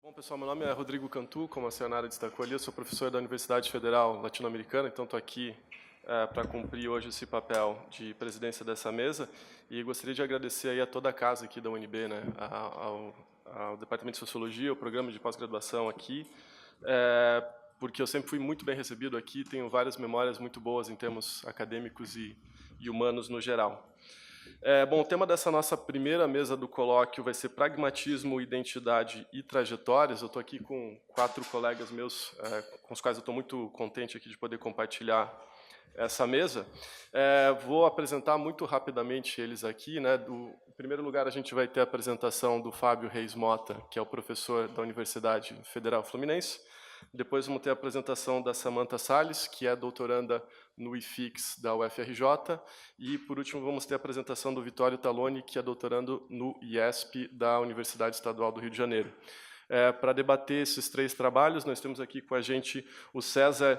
Bom, pessoal, meu nome é Rodrigo Cantu, como a Sayonara destacou ali, eu sou professor da Universidade Federal Latino-Americana, então estou aqui para cumprir hoje esse papel de presidência dessa mesa e gostaria de agradecer aí a toda a casa aqui da UNB, né, ao Departamento de Sociologia, ao programa de pós-graduação aqui, porque eu sempre fui muito bem recebido aqui, tenho várias memórias muito boas em termos acadêmicos e humanos no geral. Bom, o tema dessa nossa primeira mesa do colóquio vai ser pragmatismo, identidade e trajetórias. Eu estou aqui com 4 colegas meus, com os quais eu estou muito contente aqui de poder compartilhar essa mesa. Vou apresentar muito rapidamente eles aqui, né? Em primeiro lugar, a gente vai ter a apresentação do Fábio Reis Mota, que é o professor da Universidade Federal Fluminense. Depois vamos ter a apresentação da Samantha Salles, que é doutoranda no IFIX da UFRJ. E, por último, vamos ter a apresentação do Vitório Taloni, que é doutorando no IESP da Universidade Estadual do Rio de Janeiro. Para debater esses 3 trabalhos, nós temos aqui com a gente o César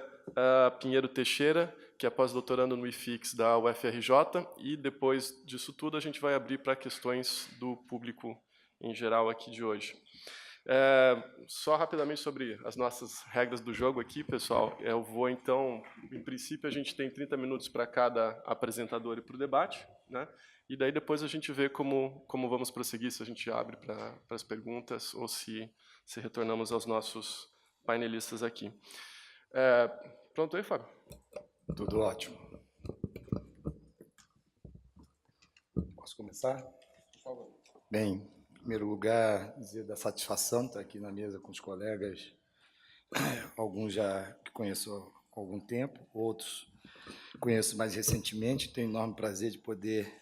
Pinheiro Teixeira, que é pós-doutorando no IFIX da UFRJ. E, depois disso tudo, a gente vai abrir para questões do público em geral aqui de hoje. Só rapidamente sobre as nossas regras do jogo aqui, pessoal. Eu vou, então, em princípio, a gente tem 30 minutos para cada apresentador e para o debate, né? E daí depois a gente vê como vamos prosseguir, se a gente abre para as perguntas ou se retornamos aos nossos painelistas aqui. Pronto aí, Fábio? Tudo ótimo. Posso começar? Por favor. Bem, em primeiro lugar, dizer da satisfação de estar aqui na mesa com os colegas, alguns já que conheço há algum tempo, outros conheço mais recentemente. Tenho enorme prazer de poder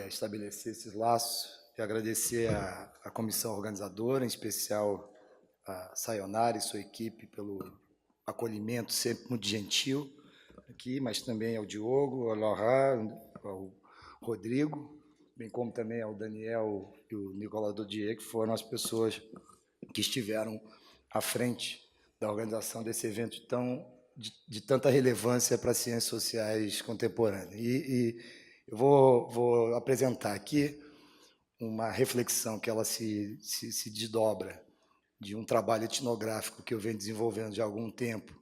estabelecer esses laços e agradecer à comissão organizadora, em especial a Sayonara e sua equipe pelo acolhimento sempre muito gentil aqui, mas também ao Diogo, ao Laura, ao Rodrigo, bem como também ao Daniel e o Nicolas Dodier, que foram as pessoas que estiveram à frente da organização desse evento de tanta relevância para as ciências sociais contemporâneas. E eu vou apresentar aqui uma reflexão que ela se desdobra de um trabalho etnográfico que eu venho desenvolvendo já há algum tempo,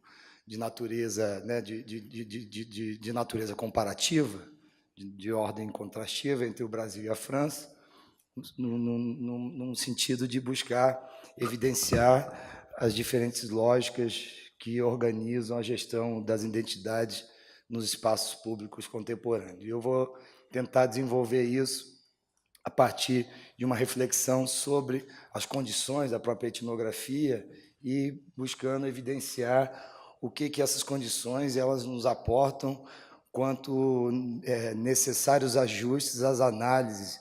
de natureza, né, de natureza comparativa, de ordem contrastiva entre o Brasil e a França, num sentido de buscar evidenciar as diferentes lógicas que organizam a gestão das identidades nos espaços públicos contemporâneos. E eu vou tentar desenvolver isso a partir de uma reflexão sobre as condições da própria etnografia e buscando evidenciar o que essas condições elas nos aportam quanto necessários ajustes às análises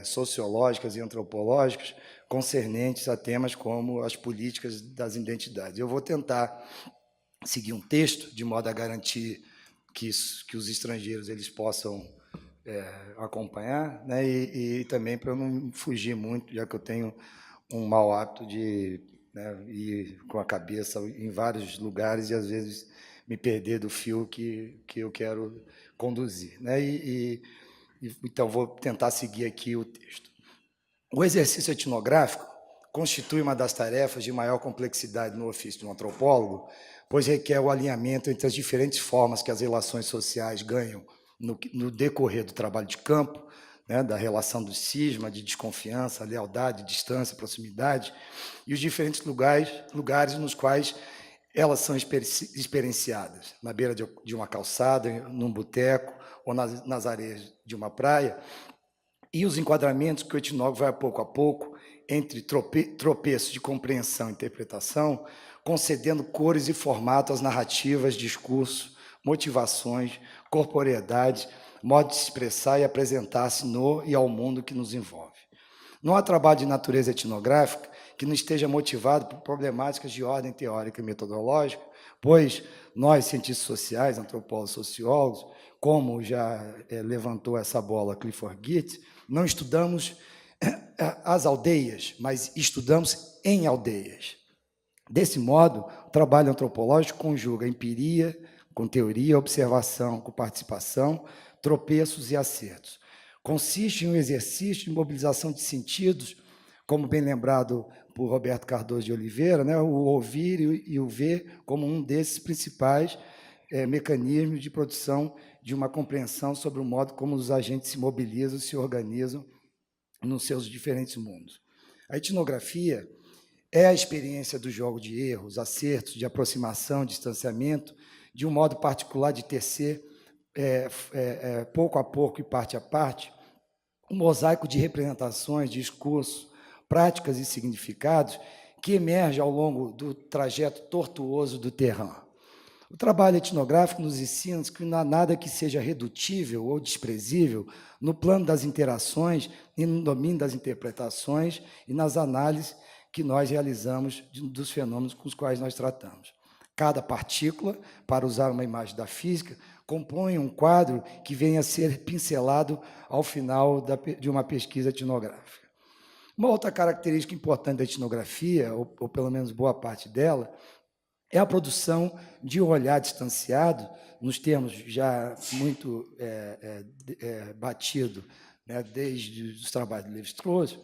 sociológicas e antropológicas concernentes a temas como as políticas das identidades. Eu vou tentar seguir um texto de modo a garantir que os estrangeiros eles possam acompanhar, né? E também para eu não fugir muito, já que eu tenho um mau hábito de ir com a cabeça em vários lugares e, às vezes, me perder do fio que eu quero conduzir, né? Então, vou tentar seguir aqui o texto. O exercício etnográfico constitui uma das tarefas de maior complexidade no ofício de um antropólogo, pois requer o alinhamento entre as diferentes formas que as relações sociais ganham no decorrer do trabalho de campo, né, da relação do cisma, de desconfiança, lealdade, distância, proximidade, e os diferentes lugares nos quais elas são experienciadas, na beira de uma calçada, num boteco ou nas areias de uma praia, e os enquadramentos que o etnógrafo vai, pouco a pouco, entre tropeços de compreensão e interpretação, concedendo cores e formato às narrativas, discursos, motivações, corporeidade, modo de se expressar e apresentar-se no e ao mundo que nos envolve. Não há trabalho de natureza etnográfica que não esteja motivado por problemáticas de ordem teórica e metodológica, pois nós, cientistas sociais, antropólogos, sociólogos, como já levantou essa bola Clifford Geertz, não estudamos as aldeias, mas estudamos em aldeias. Desse modo, o trabalho antropológico conjuga empiria com teoria, observação com participação, tropeços e acertos. Consiste em um exercício de mobilização de sentidos, como bem lembrado por Roberto Cardoso de Oliveira, né, o ouvir e o ver como um desses principais mecanismos de produção de uma compreensão sobre o modo como os agentes se mobilizam, se organizam nos seus diferentes mundos. A etnografia é a experiência do jogo de erros, acertos, de aproximação, distanciamento, de um modo particular de tecer, pouco a pouco e parte a parte, um mosaico de representações, discursos, práticas e significados que emerge ao longo do trajeto tortuoso do terreno. O trabalho etnográfico nos ensina que não há nada que seja redutível ou desprezível no plano das interações e no domínio das interpretações e nas análises que nós realizamos dos fenômenos com os quais nós tratamos. Cada partícula, para usar uma imagem da física, compõe um quadro que vem a ser pincelado ao final de uma pesquisa etnográfica. Uma outra característica importante da etnografia, ou pelo menos boa parte dela, é a produção de um olhar distanciado, nos termos já muito batido, né, desde os trabalhos de Lévi-Strauss,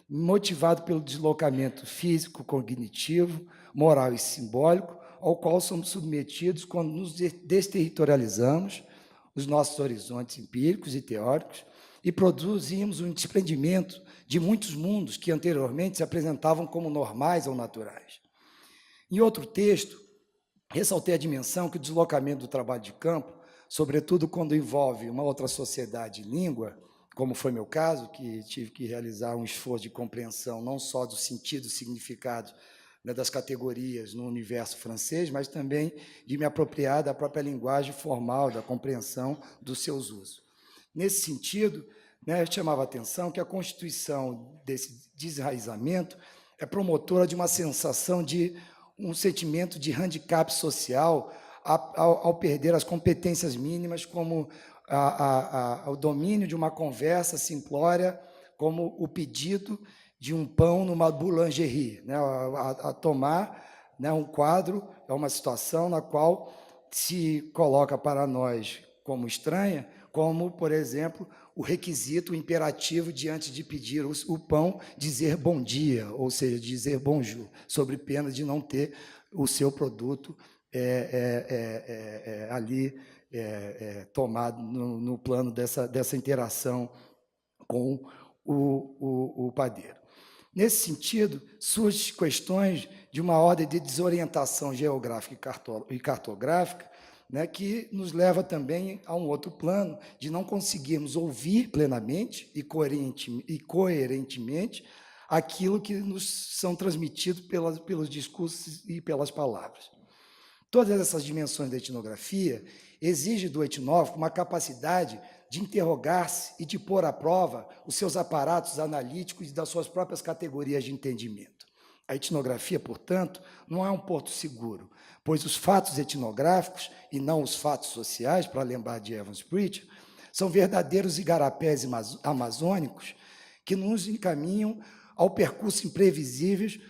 motivado pelo deslocamento físico, cognitivo, moral e simbólico, ao qual somos submetidos quando nos desterritorializamos os nossos horizontes empíricos e teóricos e produzimos um desprendimento de muitos mundos que anteriormente se apresentavam como normais ou naturais. Em outro texto, ressaltei a dimensão que o deslocamento do trabalho de campo, sobretudo quando envolve uma outra sociedade e língua, como foi meu caso, que tive que realizar um esforço de compreensão não só do sentido e significado, né, das categorias no universo francês, mas também de me apropriar da própria linguagem formal, da compreensão dos seus usos. Nesse sentido, né, chamava a atenção que a constituição desse desenraizamento é promotora de uma sensação de um sentimento de handicap social ao perder as competências mínimas, como o domínio de uma conversa simplória, como o pedido de um pão numa boulangerie, né, a tomar, né, um quadro, é uma situação na qual se coloca para nós como estranha, como, por exemplo, o requisito, o imperativo diante de pedir o pão, dizer bom dia, ou seja, dizer bonjour, sobre pena de não ter o seu produto ali tomado no plano dessa interação com o padeiro. Nesse sentido, surgem questões de uma ordem de desorientação geográfica e cartográfica, né, que nos leva também a um outro plano de não conseguirmos ouvir plenamente e coerentemente aquilo que nos são transmitidos pelos discursos e pelas palavras. Todas essas dimensões da etnografia exigem do etnógrafo uma capacidade de interrogar-se e de pôr à prova os seus aparatos analíticos e das suas próprias categorias de entendimento. A etnografia, portanto, não é um porto seguro, pois os fatos etnográficos, e não os fatos sociais, para lembrar de Evans Pritchard, são verdadeiros igarapés amazônicos que nos encaminham ao percurso imprevisíveis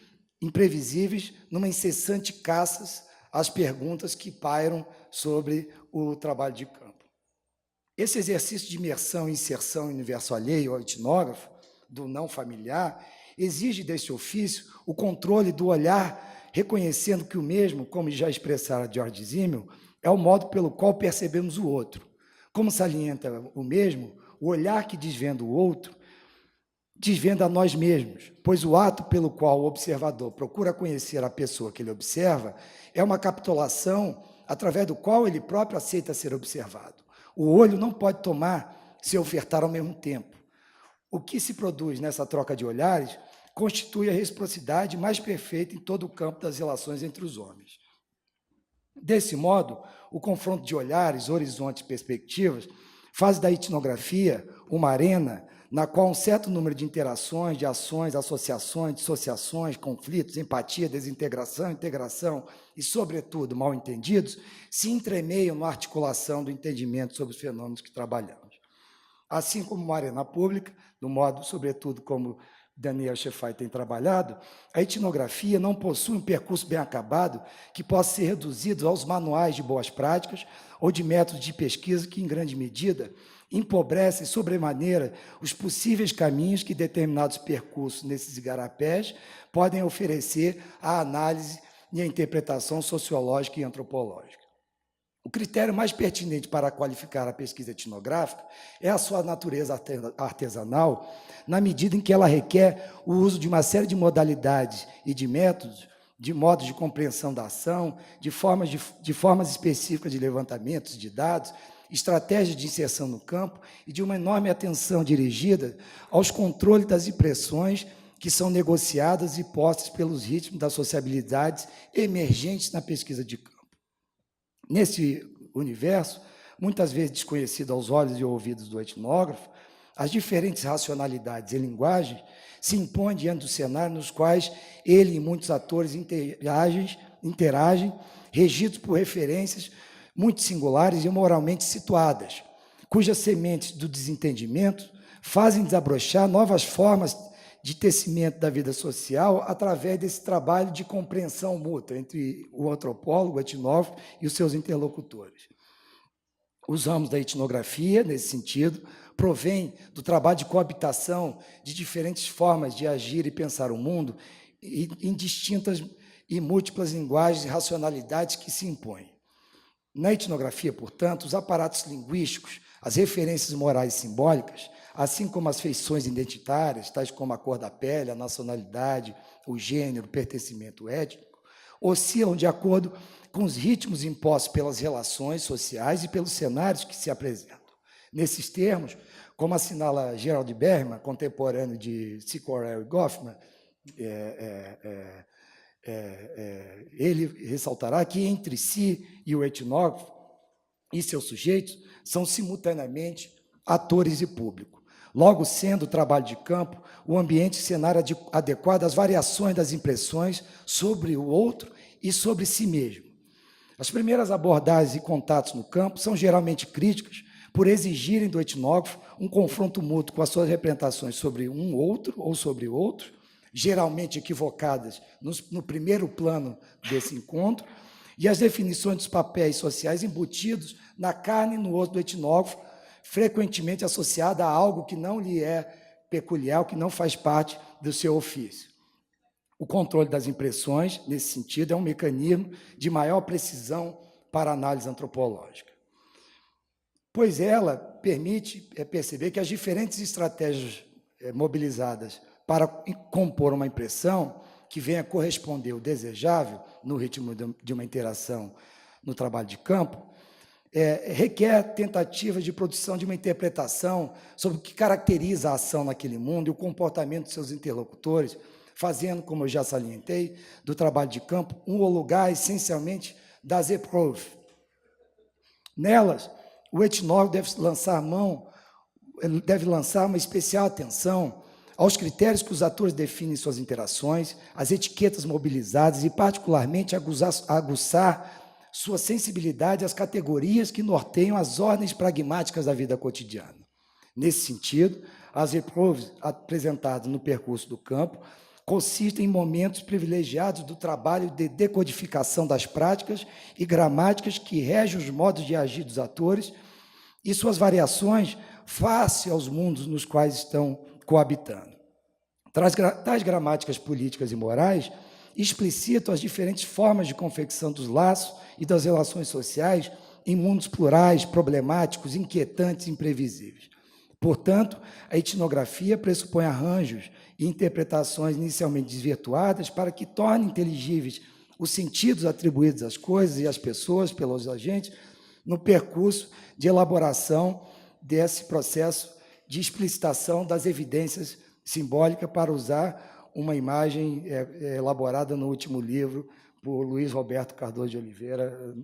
numa incessante caça às perguntas que pairam sobre o trabalho de campo. Esse exercício de imersão e inserção no universo alheio ao etnógrafo, do não familiar, exige deste ofício o controle do olhar, reconhecendo que o mesmo, como já expressara George Simmel, é o modo pelo qual percebemos o outro. Como salienta o mesmo, o olhar que desvenda o outro, desvenda a nós mesmos, pois o ato pelo qual o observador procura conhecer a pessoa que ele observa é uma capitulação através do qual ele próprio aceita ser observado. O olho não pode se ofertar ao mesmo tempo. O que se produz nessa troca de olhares constitui a reciprocidade mais perfeita em todo o campo das relações entre os homens. Desse modo, o confronto de olhares, horizontes e perspectivas faz da etnografia uma arena na qual um certo número de interações, de ações, associações, dissociações, conflitos, empatia, desintegração, integração e, sobretudo, mal-entendidos, se entremeiam na articulação do entendimento sobre os fenômenos que trabalhamos. Assim como uma arena pública, do modo, sobretudo, como Daniel Shefai tem trabalhado, a etnografia não possui um percurso bem acabado que possa ser reduzido aos manuais de boas práticas ou de métodos de pesquisa que, em grande medida, empobrecem sobremaneira os possíveis caminhos que determinados percursos nesses igarapés podem oferecer à análise e à interpretação sociológica e antropológica. O critério mais pertinente para qualificar a pesquisa etnográfica é a sua natureza artesanal, na medida em que ela requer o uso de uma série de modalidades e de métodos, de modos de compreensão da ação, de formas específicas de levantamentos de dados, estratégias de inserção no campo e de uma enorme atenção dirigida aos controles das impressões que são negociadas e postas pelos ritmos das sociabilidades emergentes na pesquisa de campo. Nesse universo, muitas vezes desconhecido aos olhos e ouvidos do etnógrafo, as diferentes racionalidades e linguagens se impõem diante do cenário nos quais ele e muitos atores interagem, regidos por referências muito singulares e moralmente situadas, cujas sementes do desentendimento fazem desabrochar novas formas de tecimento da vida social através desse trabalho de compreensão mútua entre o antropólogo, o etnógrafo e os seus interlocutores. Os ramos da etnografia, nesse sentido, provêm do trabalho de coabitação de diferentes formas de agir e pensar o mundo em distintas e múltiplas linguagens e racionalidades que se impõem. Na etnografia, portanto, os aparatos linguísticos, as referências morais e simbólicas, assim como as feições identitárias, tais como a cor da pele, a nacionalidade, o gênero, o pertencimento étnico, oscilam de acordo com os ritmos impostos pelas relações sociais e pelos cenários que se apresentam. Nesses termos, como assinala Gerald Berman, contemporâneo de C. Correll e Goffman, ele ressaltará que entre si e o etnógrafo e seus sujeitos são simultaneamente atores e público. Logo, sendo o trabalho de campo o ambiente e cenário adequado às variações das impressões sobre o outro e sobre si mesmo. As primeiras abordagens e contatos no campo são geralmente críticas por exigirem do etnógrafo um confronto mútuo com as suas representações sobre um outro ou sobre outro, geralmente equivocadas no primeiro plano desse encontro, e as definições dos papéis sociais embutidos na carne e no osso do etnógrafo, frequentemente associada a algo que não lhe é peculiar, que não faz parte do seu ofício. O controle das impressões, nesse sentido, é um mecanismo de maior precisão para a análise antropológica, pois ela permite perceber que as diferentes estratégias mobilizadas para compor uma impressão que venha corresponder ao desejável no ritmo de uma interação no trabalho de campo, requer tentativa de produção de uma interpretação sobre o que caracteriza a ação naquele mundo e o comportamento de seus interlocutores, fazendo, como eu já salientei, do trabalho de campo um lugar essencialmente das épreuves. Nelas, o etnógrafo deve lançar uma especial atenção aos critérios que os atores definem em suas interações, às etiquetas mobilizadas e, particularmente, aguçar sua sensibilidade às categorias que norteiam as ordens pragmáticas da vida cotidiana. Nesse sentido, as épreuves apresentadas no percurso do campo consistem em momentos privilegiados do trabalho de decodificação das práticas e gramáticas que regem os modos de agir dos atores e suas variações face aos mundos nos quais estão coabitando. Tais gramáticas políticas e morais explicitam as diferentes formas de confecção dos laços e das relações sociais em mundos plurais, problemáticos, inquietantes e imprevisíveis. Portanto, a etnografia pressupõe arranjos e interpretações inicialmente desvirtuadas para que torne inteligíveis os sentidos atribuídos às coisas e às pessoas pelos agentes no percurso de elaboração desse processo de explicitação das evidências simbólicas, para usar uma imagem elaborada no último livro por Luiz Roberto Cardoso de Oliveira,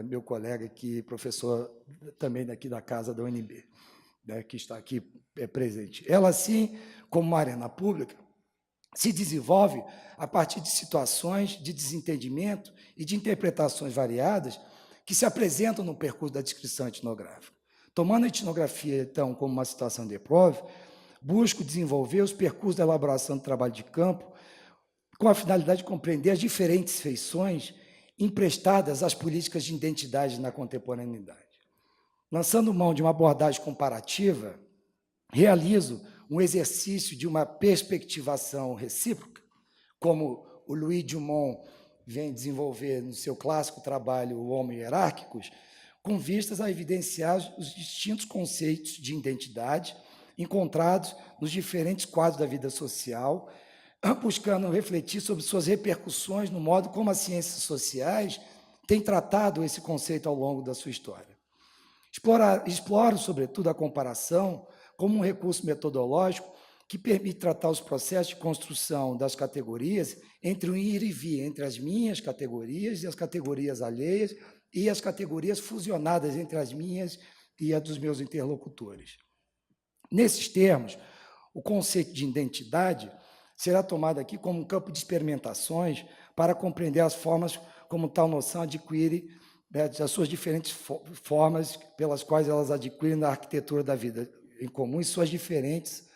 meu colega aqui, professor também daqui da casa da UNB, que está aqui presente. Ela, assim como uma arena pública, se desenvolve a partir de situações de desentendimento e de interpretações variadas que se apresentam no percurso da descrição etnográfica. Tomando a etnografia, então, como uma situação de prova, busco desenvolver os percursos da elaboração do trabalho de campo com a finalidade de compreender as diferentes feições emprestadas às políticas de identidade na contemporaneidade. Lançando mão de uma abordagem comparativa, realizo um exercício de uma perspectivação recíproca, como o Louis Dumont vem desenvolver no seu clássico trabalho O Homo Hierárquicos, com vistas a evidenciar os distintos conceitos de identidade encontrados nos diferentes quadros da vida social, buscando refletir sobre suas repercussões no modo como as ciências sociais têm tratado esse conceito ao longo da sua história. Exploro, sobretudo, a comparação como um recurso metodológico que permite tratar os processos de construção das categorias entre o ir e vir, entre as minhas categorias e as categorias alheias, e as categorias fusionadas entre as minhas e as dos meus interlocutores. Nesses termos, o conceito de identidade será tomado aqui como um campo de experimentações para compreender as formas como tal noção adquire, as suas diferentes formas pelas quais elas adquirem na arquitetura da vida em comum e suas diferentes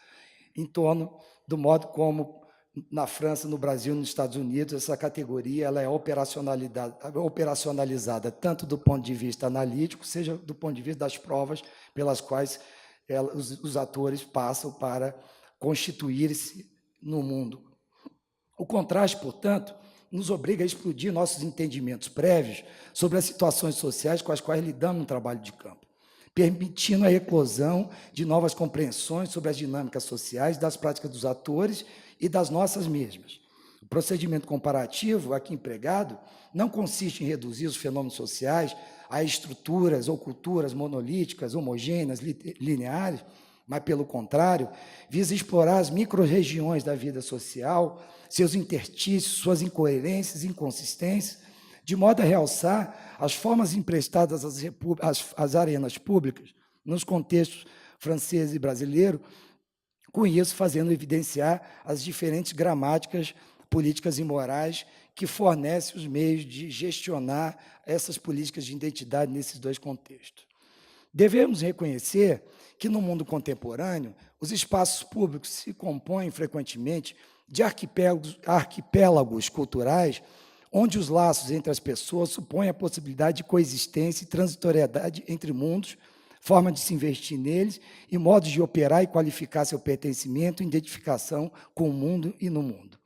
em torno do modo como, na França, no Brasil, nos Estados Unidos, essa categoria ela é operacionalizada tanto do ponto de vista analítico, seja do ponto de vista das provas pelas quais os atores passam para constituir-se no mundo. O contraste, portanto, nos obriga a explodir nossos entendimentos prévios sobre as situações sociais com as quais lidamos no trabalho de campo, permitindo a eclosão de novas compreensões sobre as dinâmicas sociais, das práticas dos atores e das nossas mesmas. O procedimento comparativo aqui empregado não consiste em reduzir os fenômenos sociais a estruturas ou culturas monolíticas, homogêneas, lineares, mas, pelo contrário, visa explorar as micro-regiões da vida social, seus interstícios, suas incoerências e inconsistências, de modo a realçar as formas emprestadas às arenas públicas, nos contextos francês e brasileiro, com isso fazendo evidenciar as diferentes gramáticas políticas e morais que fornecem os meios de gestionar essas políticas de identidade nesses dois contextos. Devemos reconhecer que, no mundo contemporâneo, os espaços públicos se compõem frequentemente de arquipélagos culturais, onde os laços entre as pessoas supõem a possibilidade de coexistência e transitoriedade entre mundos, forma de se investir neles e modos de operar e qualificar seu pertencimento e identificação com o mundo e no mundo.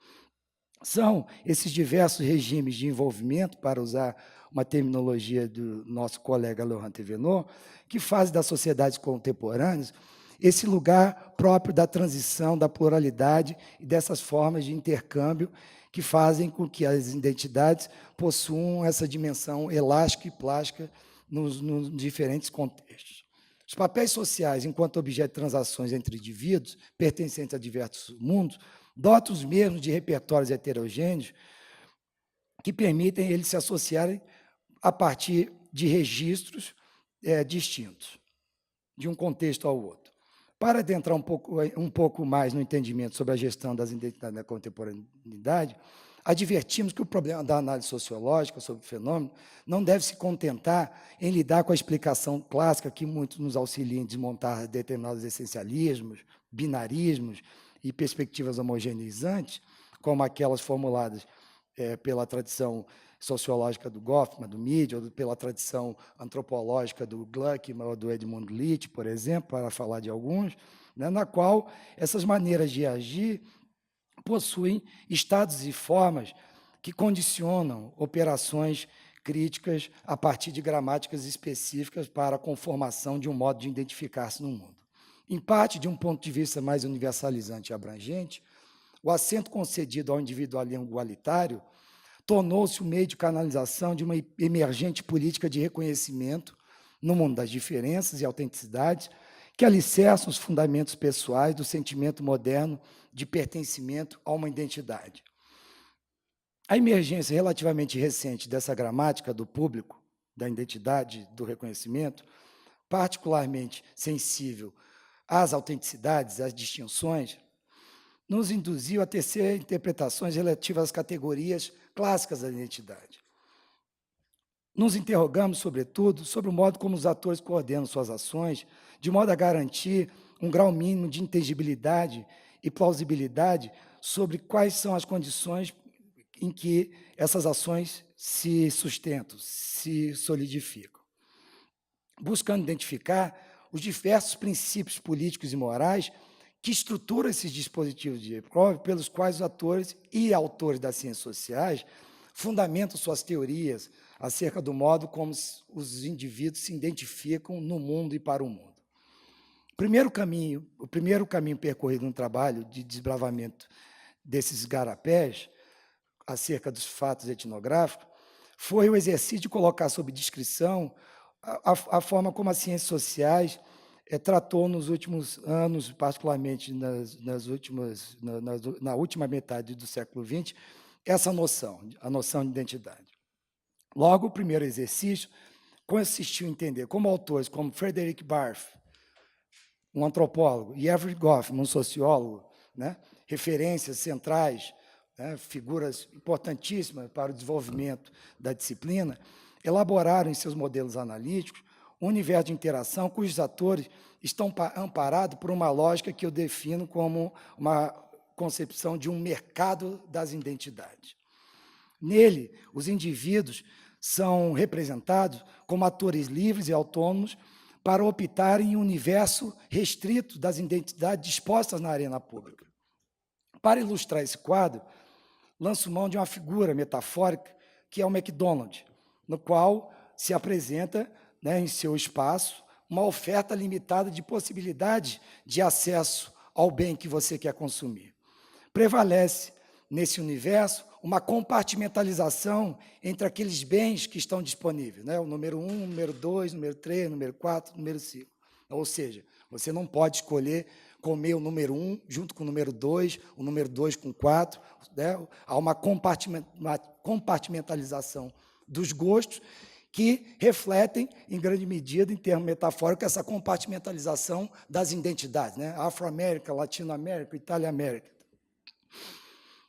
São esses diversos regimes de envolvimento, para usar uma terminologia do nosso colega Laurent Thévenot, que fazem das sociedades contemporâneas esse lugar próprio da transição, da pluralidade e dessas formas de intercâmbio que fazem com que as identidades possuam essa dimensão elástica e plástica nos diferentes contextos. Os papéis sociais, enquanto objeto de transações entre indivíduos pertencentes a diversos mundos, dotam os mesmos de repertórios heterogêneos que permitem eles se associarem a partir de registros distintos, de um contexto ao outro. Para adentrar um pouco mais no entendimento sobre a gestão das identidades na contemporaneidade, advertimos que o problema da análise sociológica sobre o fenômeno não deve se contentar em lidar com a explicação clássica que muitos nos auxiliam em desmontar determinados essencialismos, binarismos e perspectivas homogeneizantes, como aquelas formuladas pela tradição sociológica do Goffman, do Mead, ou pela tradição antropológica do Gluckman ou do Edmund Leach, por exemplo, para falar de alguns, né, na qual essas maneiras de agir possuem estados e formas que condicionam operações críticas a partir de gramáticas específicas para a conformação de um modo de identificar-se no mundo. Em parte, de um ponto de vista mais universalizante e abrangente, o assento concedido ao individualismo igualitário tornou-se o meio de canalização de uma emergente política de reconhecimento no mundo das diferenças e autenticidades que alicerçam os fundamentos pessoais do sentimento moderno de pertencimento a uma identidade. A emergência relativamente recente dessa gramática do público, da identidade, do reconhecimento, particularmente sensível às autenticidades, às distinções, nos induziu a tecer interpretações relativas às categorias clássicas da identidade. Nos interrogamos, sobretudo, sobre o modo como os atores coordenam suas ações, de modo a garantir um grau mínimo de inteligibilidade e plausibilidade sobre quais são as condições em que essas ações se sustentam, se solidificam. buscando identificar os diversos princípios políticos e morais que estruturam esses dispositivos de prova pelos quais os atores e autores das ciências sociais fundamentam suas teorias acerca do modo como os indivíduos se identificam no mundo e para o mundo. O primeiro caminho percorrido no trabalho de desbravamento desses garapés, acerca dos fatos etnográficos, foi o exercício de colocar sob descrição a forma como as ciências sociais tratou nos últimos anos, particularmente na última metade do século XX, essa noção, a noção de identidade. Logo, o primeiro exercício consistiu em entender como autores como Frederick Barth, um antropólogo, e Everett Goffman, um sociólogo, né, referências centrais, né, figuras importantíssimas para o desenvolvimento da disciplina, elaboraram em seus modelos analíticos um universo de interação cujos atores estão amparados por uma lógica que eu defino como uma concepção de um mercado das identidades. Nele, os indivíduos são representados como atores livres e autônomos para optarem em um universo restrito das identidades dispostas na arena pública. Para ilustrar esse quadro, lanço mão de uma figura metafórica, que é o McDonald's, no qual se apresenta, né, em seu espaço, uma oferta limitada de possibilidades de acesso ao bem que você quer consumir. Prevalece, nesse universo, uma compartimentalização entre aqueles bens que estão disponíveis, né? O número 1, o número 2, o número 3, o número 4, o número 5. Ou seja, você não pode escolher comer o número 1 junto com o número 2, o número 2 com 4. Né? Há uma compartimentalização dos gostos que refletem, em grande medida, em termos metafóricos, essa compartimentalização das identidades, né? Afro-América, Latino-América, Itália-América.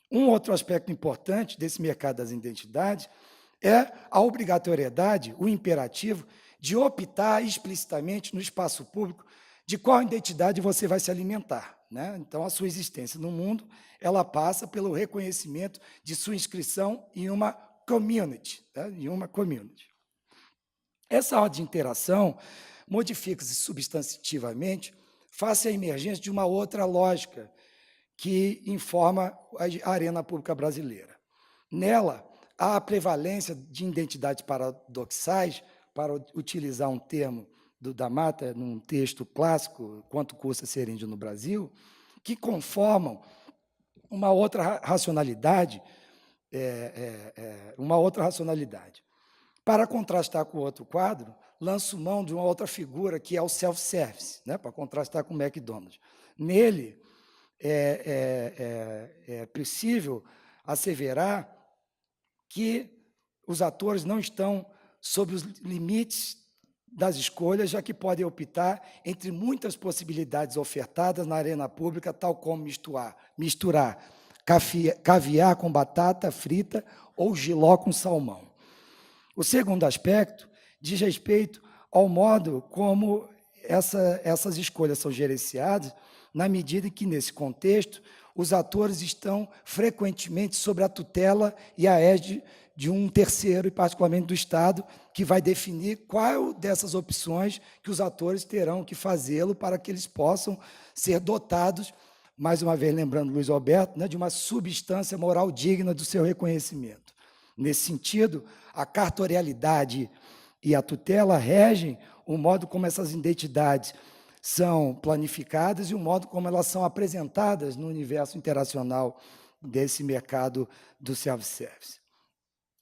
Um outro aspecto importante desse mercado das identidades é a obrigatoriedade, o imperativo, de optar explicitamente no espaço público de qual identidade você vai se alimentar, né? Então, a sua existência no mundo, ela passa pelo reconhecimento de sua inscrição em uma community, né? Em uma community. Essa ordem de interação modifica-se substantivamente face à emergência de uma outra lógica que informa a arena pública brasileira. Nela, há a prevalência de identidades paradoxais, para utilizar um termo da Mata, num texto clássico, Quanto Custa Ser Índio no Brasil, que conformam uma outra racionalidade, Para contrastar com o outro quadro, lanço mão de uma outra figura, que é o self-service, né, para contrastar com o McDonald's. Nele, é possível asseverar que os atores não estão sob os limites das escolhas, já que podem optar entre muitas possibilidades ofertadas na arena pública, tal como misturar caviar com batata frita ou jiló com salmão. O segundo aspecto diz respeito ao modo como essas escolhas são gerenciadas, na medida em que, nesse contexto, os atores estão frequentemente sob a tutela e a égide de um terceiro, e particularmente do Estado, que vai definir qual dessas opções que os atores terão que fazê-lo para que eles possam ser dotados, mais uma vez lembrando Luiz Alberto, né, de uma substância moral digna do seu reconhecimento. Nesse sentido, a cartorialidade e a tutela regem o modo como essas identidades são planificadas e o modo como elas são apresentadas no universo interacional desse mercado do self-service.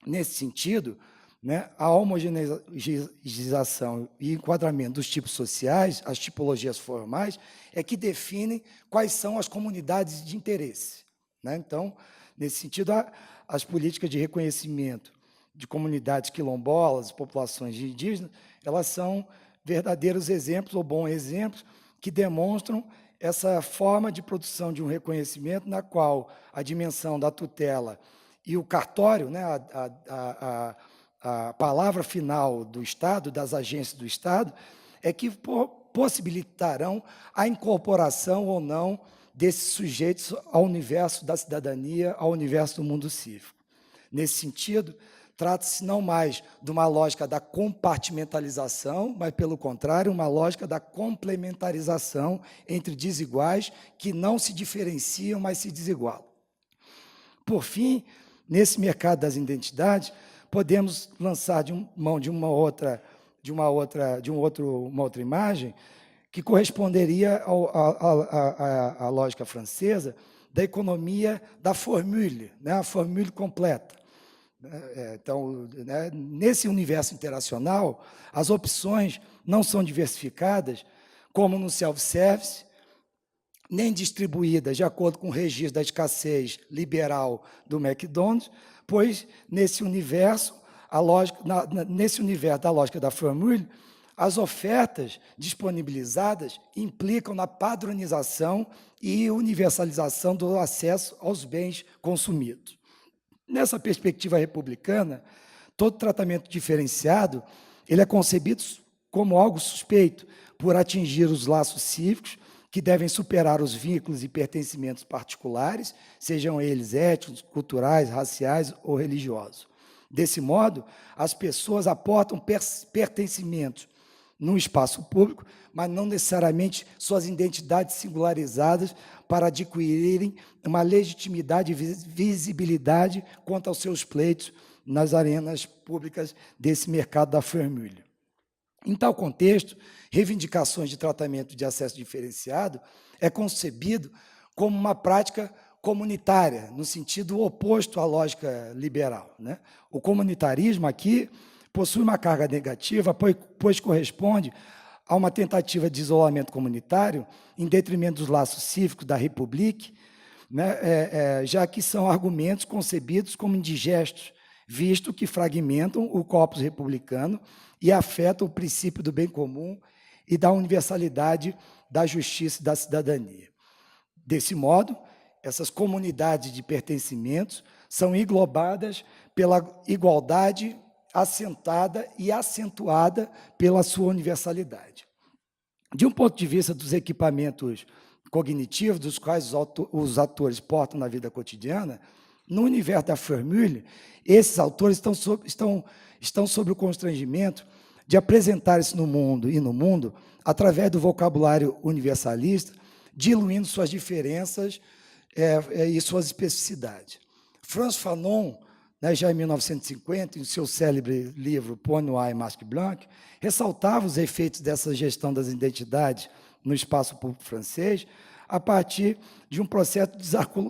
Nesse sentido, né, a homogeneização e enquadramento dos tipos sociais, as tipologias formais, é que definem quais são as comunidades de interesse, né? Então, nesse sentido, as políticas de reconhecimento de comunidades quilombolas, populações indígenas, elas são verdadeiros exemplos ou bons exemplos que demonstram essa forma de produção de um reconhecimento na qual a dimensão da tutela e o cartório, né, a palavra final do Estado, das agências do Estado, é que possibilitarão a incorporação ou não desses sujeitos ao universo da cidadania, ao universo do mundo cívico. Nesse sentido, trata-se não mais de uma lógica da compartimentalização, mas, pelo contrário, uma lógica da complementarização entre desiguais que não se diferenciam, mas se desigualam. Por fim, nesse mercado das identidades, podemos lançar mão de uma outra imagem que corresponderia à lógica francesa da economia da formule, né, a formule completa. Então, né, nesse universo interacional, as opções não são diversificadas, como no self-service, nem distribuídas de acordo com o registro da escassez liberal do McDonald's, pois, nesse universo da lógica da formule, as ofertas disponibilizadas implicam na padronização e universalização do acesso aos bens consumidos. Nessa perspectiva republicana, todo tratamento diferenciado ele é concebido como algo suspeito por atingir os laços cívicos que devem superar os vínculos e pertencimentos particulares, sejam eles étnicos, culturais, raciais ou religiosos. Desse modo, as pessoas aportam pertencimentos no espaço público, mas não necessariamente suas identidades singularizadas para adquirirem uma legitimidade e visibilidade quanto aos seus pleitos nas arenas públicas desse mercado da formule. Em tal contexto, reivindicações de tratamento de acesso diferenciado é concebido como uma prática comunitária, no sentido oposto à lógica liberal, né? O comunitarismo aqui possui uma carga negativa, pois corresponde a uma tentativa de isolamento comunitário em detrimento dos laços cívicos da República, né, já que são argumentos concebidos como indigestos, visto que fragmentam o corpus republicano e afetam o princípio do bem comum e da universalidade da justiça e da cidadania. Desse modo, essas comunidades de pertencimentos são englobadas pela igualdade assentada e acentuada pela sua universalidade. De um ponto de vista dos equipamentos cognitivos, dos quais os atores portam na vida cotidiana, no universo da formule, esses autores estão sob o constrangimento de apresentar-se no mundo através do vocabulário universalista, diluindo suas diferenças e suas especificidades. François Fanon, né, já em 1950, em seu célebre livro Point Noir et Masque Blanc, ressaltava os efeitos dessa gestão das identidades no espaço público francês a partir de um processo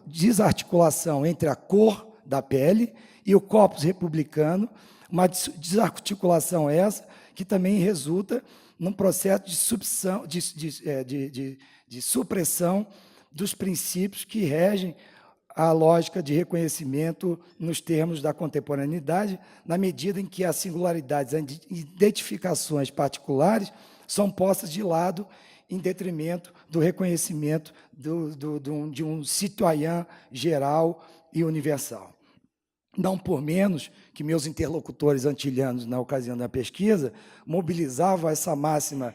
de desarticulação entre a cor da pele e o corpus republicano, uma desarticulação essa que também resulta num processo de supressão dos princípios que regem a lógica de reconhecimento nos termos da contemporaneidade, na medida em que as singularidades, as identificações particulares são postas de lado em detrimento do reconhecimento de um citoyen geral e universal. Não por menos que meus interlocutores antilhanos, na ocasião da pesquisa, mobilizavam essa máxima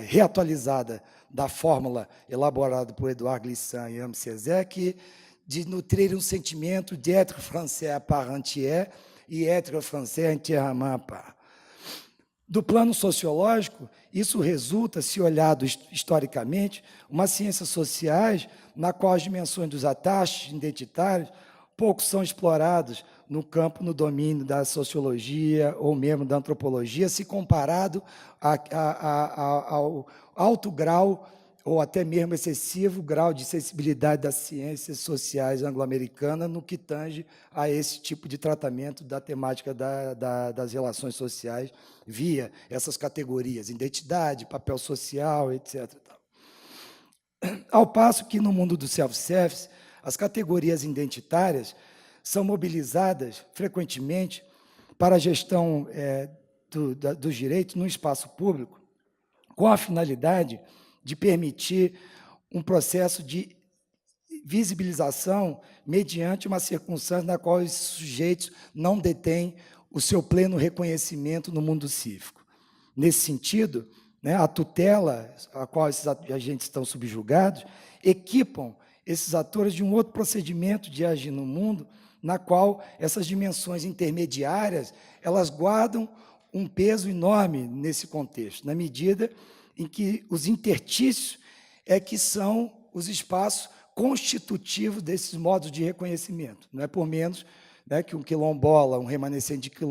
reatualizada da fórmula elaborada por Edouard Glissant e Amos Césaire, de nutrir um sentimento de être français à part entière e être français entièrement à part. Do plano sociológico, isso resulta, se olhado historicamente, uma ciência sociais na qual as dimensões dos ataches identitários pouco são explorados no domínio da sociologia ou mesmo da antropologia, se comparado ao alto grau ou até mesmo excessivo grau de sensibilidade das ciências sociais anglo-americanas no que tange a esse tipo de tratamento da temática das relações sociais via essas categorias, identidade, papel social, etc. Ao passo que, no mundo do self-service, as categorias identitárias são mobilizadas frequentemente para a gestão dos direitos no espaço público, com a finalidade de permitir um processo de visibilização mediante uma circunstância na qual esses sujeitos não detêm o seu pleno reconhecimento no mundo cívico. Nesse sentido, né, a tutela a qual esses agentes estão subjugados equipam esses atores de um outro procedimento de agir no mundo, na qual essas dimensões intermediárias, elas guardam um peso enorme nesse contexto, na medida em que os intertícios é que são os espaços constitutivos desses modos de reconhecimento. Não é por menos, né, que um quilombola, um remanescente de quilombola,